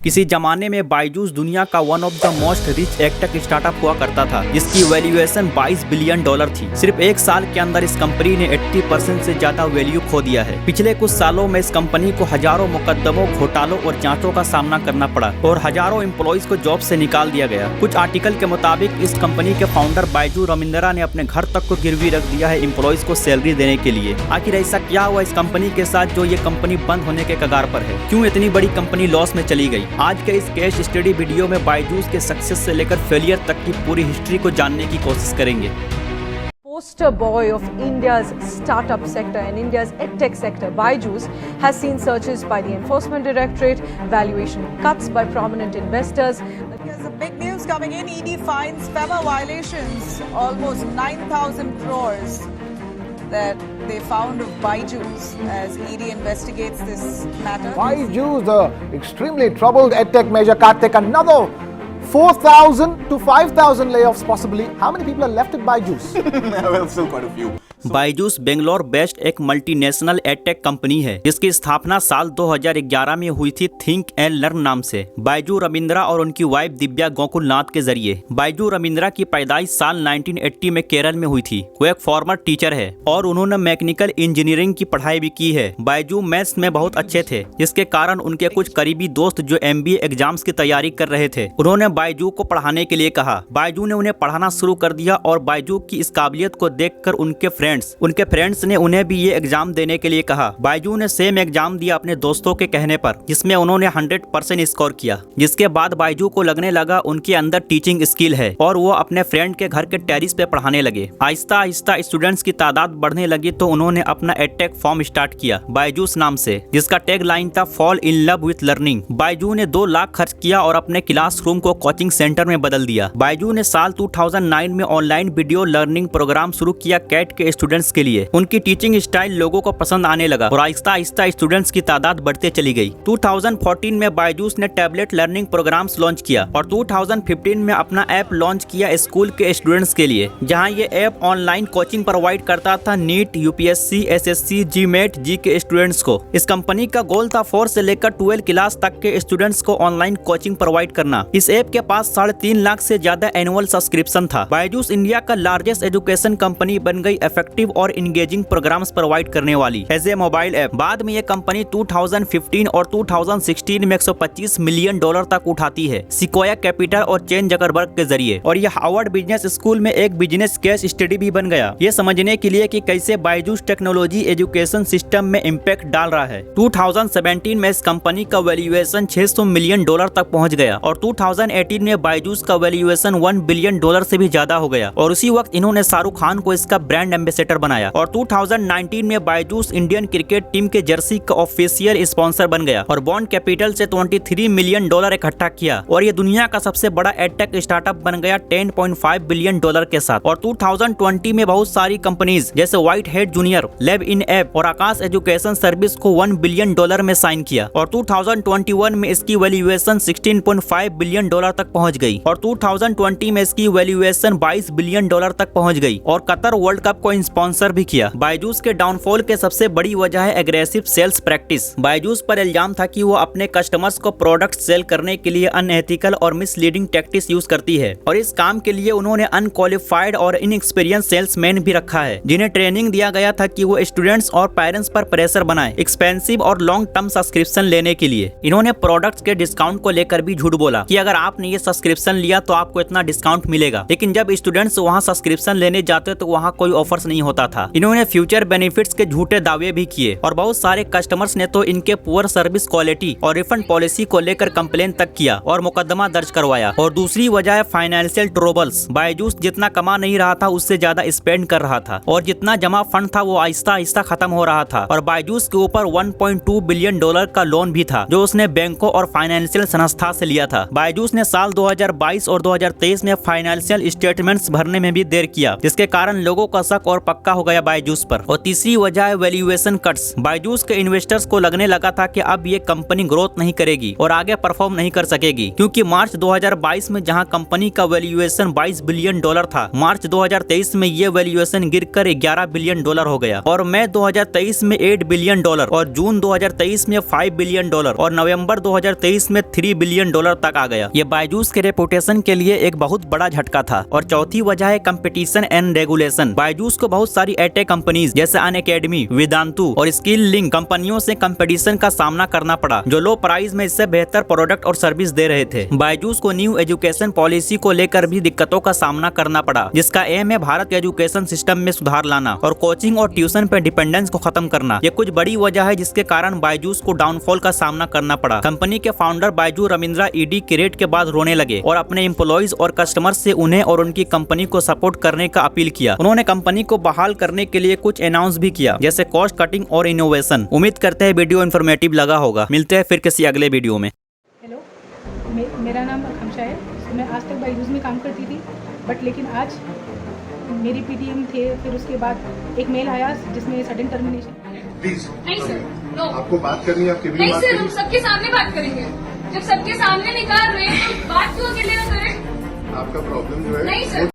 किसी जमाने में बायजूस दुनिया का one of the most rich edtech startup हुआ करता था, जिसकी वैल्यूएशन $22 बिलियन थी। सिर्फ एक साल के अंदर इस कंपनी ने 80% से ज्यादा वैल्यू खो दिया है। पिछले कुछ सालों में इस कंपनी को हजारों मुकदमों, घोटालों और जांचों का सामना करना पड़ा और हजारों एम्प्लॉइज को जॉब से निकाल दिया गया। कुछ आर्टिकल के मुताबिक इस कंपनी के फाउंडर बायजू रविंद्रा ने अपने घर तक को गिरवी रख दिया है एम्प्लॉइज को सैलरी देने के लिए। आखिर ऐसा क्या हुआ इस कंपनी के साथ जो ये कंपनी बंद होने के कगार पर है? क्यों इतनी बड़ी कंपनी लॉस में चली गई? आज के इस केस स्टडी वीडियो में बायजूस के सक्सेस से लेकर फेलियर तक की पूरी हिस्ट्री को जानने की कोशिश करेंगे। Poster boy of India's startup sector and India's edtech sector, Byju's has seen searches by the Enforcement Directorate, valuation cuts by prominent investors. Here's the big news coming in. ED fines FEMA violations almost 9,000 crores that they found of Byju's as ED investigates this matter. Byju's, the extremely troubled edtech major, Karthik, another 4,000 to 5,000 layoffs possibly. How many people are left at Byju's? Well, still quite a few. Byju's Bangalore based एक multinational edtech company है, जिसकी स्थापना साल 2011 में हुई थी think and learn नाम से बायजू रविंद्रा और उनकी वाइफ दिव्या गोकुलनाथ के जरिए। बायजू रविंद्रा की पैदाइश साल 1980 में केरल में हुई थी। वो एक फॉर्मर टीचर है और उन्होंने मैकेनिकल इंजीनियरिंग की पढ़ाई भी की है। बायजू मैथ्स में बहुत अच्छे थे, जिसके कारण उनके कुछ करीबी दोस्त जो MBA एग्जाम्स की तैयारी कर रहे थे, उन्होंने बायजू को पढ़ाने के लिए कहा। बायजू ने उन्हें पढ़ाना शुरू कर दिया और बायजू की इस काबिलियत को देखकर उनके फ्रेंड्स ने उन्हें भी ये एग्जाम देने के लिए कहा। बायजू ने सेम एग्जाम दिया अपने दोस्तों के कहने पर, जिसमें उन्होंने 100% स्कोर किया। जिसके बाद बायजू को लगने लगा उनके अंदर टीचिंग स्किल है और वो अपने फ्रेंड के घर के टेरिस पे पढ़ाने लगे। आहिस्ता आहिस्ता स्टूडेंट्स की तादाद बढ़ने लगी तो उन्होंने अपना एडटेक फॉर्म स्टार्ट किया बायजूस नाम से, जिसका टैग लाइन था fall in love with learning. Byju ने 2 लाख खर्च किया और अपने क्लासरूम को कोचिंग सेंटर में बदल दिया। बायजू ने साल 2009 में ऑनलाइन वीडियो लर्निंग प्रोग्राम शुरू किया कैट के स्टूडेंट्स के लिए। उनकी टीचिंग स्टाइल लोगों को पसंद आने लगा और आहिस्ता आहिस्ता स्टूडेंट्स की तादाद बढ़ते चली गई। 2014 में बायजूस ने टैबलेट लर्निंग प्रोग्राम्स लॉन्च किया और 2015 में अपना ऐप लॉन्च किया स्कूल के स्टूडेंट्स के लिए, जहां ये ऐप ऑनलाइन कोचिंग प्रोवाइड करता था नीट, UPSC, SSC, GMAT, जी के स्टूडेंट्स को। इस कंपनी का गोल था 4 से लेकर 12 क्लास तक के स्टूडेंट्स को ऑनलाइन कोचिंग प्रोवाइड करना। इस ऐप के पास 3.5 लाख से ज्यादा एनुअल सब्सक्रिप्शन था। बायजूस इंडिया का लार्जेस्ट एजुकेशन कंपनी बन गई इफेक्टिव और इंगेजिंग प्रोग्राम्स प्रोवाइड करने वाली एज ए मोबाइल ऐप। बाद में ये कंपनी 2015 और 2016 में $125 मिलियन तक उठाती है सिक्वाया कैपिटल और चेन जकरबर्ग के जरिए, और ये हार्वर्ड बिजनेस स्कूल में एक बिजनेस केस स्टडी भी बन गया, ये समझने के लिए कि कैसे बायजूस टेक्नोलॉजी एजुकेशन सिस्टम में इम्पैक्ट डाल रहा है। 2017 में इस कंपनी का वैल्यूएशन $600 मिलियन तक पहुंच गया और 2018 में बायजूस का वैल्यूएशन $1 बिलियन से भी ज्यादा हो गया, और उसी वक्त इन्होंने शाहरुख खान को इसका ब्रांड एम्बेसडर बनाया। और 2019 में बायजूस इंडियन क्रिकेट टीम के जर्सी का ऑफिशियल स्पॉन्सर बन गया और बॉन्ड कैपिटल से $23 मिलियन इकट्ठा किया, और ये दुनिया का सबसे बड़ा एडटेक स्टार्टअप बन गया $10.5 बिलियन के साथ। और 2020 में बहुत सारी कंपनीज जैसे white head junior, lab in app और आकाश एजुकेशन सर्विस को $1 बिलियन में साइन किया, और 2021 में इसकी वैल्यूएशन $16.5 बिलियन तक पहुंच गई, और 2020 में इसकी वैल्यूएशन $22 बिलियन तक पहुंच गई, और कतर वर्ल्ड कप को स्पॉन्सर भी किया। बायजूस के डाउनफॉल के सबसे बड़ी वजह है एग्रेसिव सेल्स प्रैक्टिस। बायजूस पर इल्जाम था कि वो अपने कस्टमर्स को प्रोडक्ट सेल करने के लिए अनएथिकल और मिसलीडिंग टैक्टिक्स यूज करती है, और इस काम के लिए उन्होंने अनक्वालिफाइड और इनएक्सपीरियंस सेल्समैन भी रखा है, जिन्हें ट्रेनिंग दिया गया था कि वो स्टूडेंट्स और पेरेंट्स पर प्रेशर बनाए एक्सपेंसिव और लॉन्ग टर्म सब्सक्रिप्शन लेने के लिए। इन्होंने प्रोडक्ट्स के डिस्काउंट को लेकर भी झूठ बोला कि अगर आपने ये सब्सक्रिप्शन लिया तो आपको इतना डिस्काउंट मिलेगा, लेकिन जब स्टूडेंट्स वहाँ सब्सक्रिप्शन लेने जाते तो वहाँ कोई ऑफर्स नहीं होता था। इन्होंने फ्यूचर बेनिफिट्स के झूठे दावे भी किए, और बहुत सारे कस्टमर्स ने तो इनके पुअर सर्विस क्वालिटी और रिफंड पॉलिसी को लेकर कंप्लेन तक किया और मुकदमा दर्ज करवाया। और दूसरी वजह है फाइनेंशियल ट्रबल्स। बायजूस जितना कमा नहीं रहा था उससे ज्यादा स्पेंड कर रहा था, और जितना जमा फंड था वो आहिस्ता आहिस्ता खत्म हो रहा था, और बायजूस के ऊपर $1.2 बिलियन का लोन भी था जो उसने बैंकों और फाइनेंशियल संस्था से लिया था। बायजूस ने साल 2022 और 2023 में फाइनेंशियल स्टेटमेंट्स भरने में भी देर किया, जिसके कारण लोगों का शक और और पक्का हो गया बायजूस पर। और तीसरी वजह है वैल्यूएशन कट्स। बायजूस के इन्वेस्टर्स को लगने लगा था कि अब ये कंपनी ग्रोथ नहीं करेगी और आगे परफॉर्म नहीं कर सकेगी, क्योंकि मार्च 2022 में जहां कंपनी का वैल्यूएशन $22 बिलियन था, मार्च 2023 में ये वैल्यूएशन गिरकर $11 बिलियन हो गया और मई 2023 में $8 बिलियन और जून 2023 में $5 बिलियन और नवंबर 2023 में $3 बिलियन तक आ गया। ये बायजूस के रेपुटेशन के लिए एक बहुत बड़ा झटका था। और चौथी वजह है कंपटीशन एंड रेगुलेशन। बायजूस को बहुत सारी एटेक कंपनीज जैसे अनअकैडमी, वेदांतु और स्किल लिंक कंपनियों से कंपटीशन का सामना करना पड़ा, जो लो प्राइस में इससे बेहतर प्रोडक्ट और सर्विस दे रहे थे। बायजूस को न्यू एजुकेशन पॉलिसी को लेकर भी दिक्कतों का सामना करना पड़ा, जिसका एम है भारत के एजुकेशन सिस्टम में सुधार लाना और कोचिंग और ट्यूशन पे डिपेंडेंस को खत्म करना। ये कुछ बड़ी वजह है जिसके कारण बायजूस को डाउनफॉल का सामना करना पड़ा। कंपनी के फाउंडर बायजू रविंद्रा ईडी के रेट के बाद रोने लगे और अपने एम्प्लॉइज और कस्टमर से उन्हें और उनकी कंपनी को सपोर्ट करने का अपील किया। उन्होंने कंपनी को बहाल करने के लिए कुछ अनाउंस भी किया, जैसे कॉस्ट कटिंग और इनोवेशन। उम्मीद करते हैं वीडियो इन्फॉर्मेटिव लगा होगा। मिलते हैं फिर किसी अगले वीडियो में। हेलो, मेरा नाम आकांक्षा है। मैं आज तक बायजूस में काम करती थी, बट लेकिन आज मेरी पीटीएम थे, फिर उसके बाद एक मेल आया जिसमें सडन टर्मिनेशन। प्लीज नहीं सर, नो। आपको बात करनी है, आपके नहीं सर, हम सबके सामने बात करेंगे। जब सबके सामने निकाल रहे हैं तो बात क्यों अकेले में करें? आपका प्रॉब्लम जो है नहीं सर।